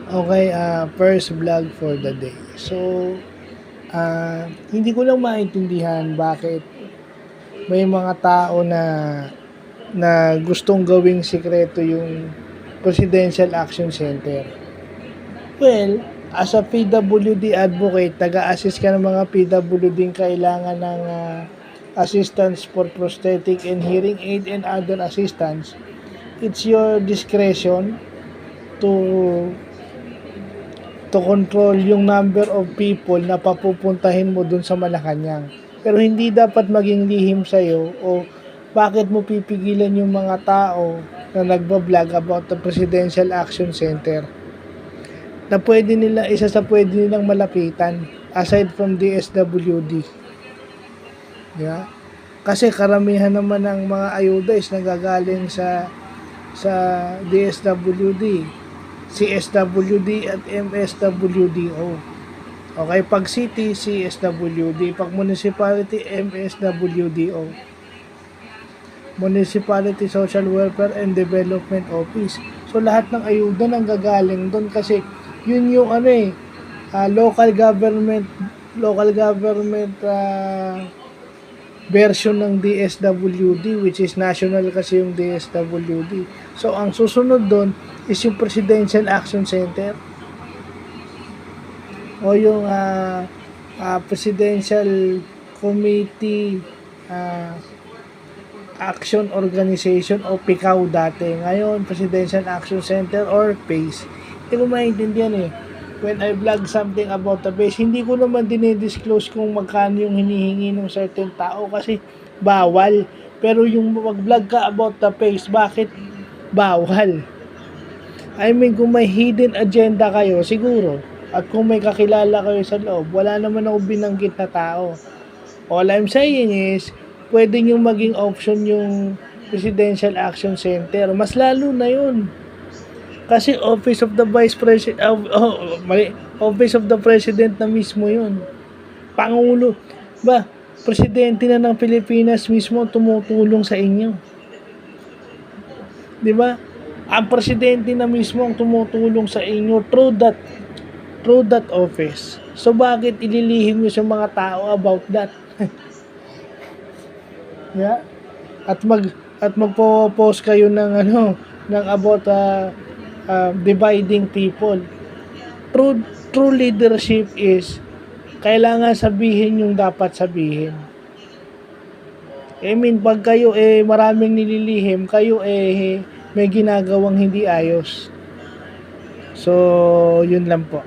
Okay, first vlog for the day. So, hindi ko lang maintindihan bakit may mga tao na gustong gawing sikreto yung Presidential Action Center. Well, as a PWD advocate, taga-assist ka ng mga PWD kailangan ng assistance for prosthetic and hearing aid and other assistance. It's your discretion to control yung number of people na papupuntahin mo dun sa Malacanang. Pero hindi dapat maging lihim sa'yo o bakit mo pipigilan yung mga tao na nagbablog about the Presidential Action Center na pwede nila, isa sa pwede nilang malapitan aside from DSWD. Yeah? Kasi karamihan naman ng mga ayuda is nagagaling sa DSWD, CSWD at MSWDO. Okay, pag city, CSWD. Pag municipality, MSWDO. Municipality Social Welfare and Development Office. So, lahat ng ayuda nanggagaling doon kasi yun yung local government version ng DSWD, which is national kasi yung DSWD. So, ang susunod doon is yung Presidential Action Center o yung Presidential Committee Action Organization o PICAO dati. Ngayon, Presidential Action Center or PACE. Hindi ko maintindihan when I vlog something about the PACE, hindi ko naman dinidisclose kung magkano yung hinihingi ng certain tao kasi bawal. Pero yung mag-vlog ka about the PACE, bakit bawal? I mean, kung may hidden agenda kayo, siguro. At kung may kakilala kayo sa loob, wala naman ako binanggit na tao. All I'm saying is, pwede nyo maging option yung Presidential Action Center. Mas lalo na yun. Kasi Office of the Vice President, Office of the President na mismo yun. Pangulo. Ba, Presidente na ng Pilipinas mismo tumutulong sa inyo. Di ba? Ang Presidente na mismo ang tumutulong sa inyo through that office. So, bakit ililihim nyo sa mga tao about that? Yeah? At magpo-post kayo ng about dividing people. True leadership is kailangan sabihin yung dapat sabihin. I mean, pag kayo maraming nililihim, kayo may ginagawang hindi ayos. So, yun lang po.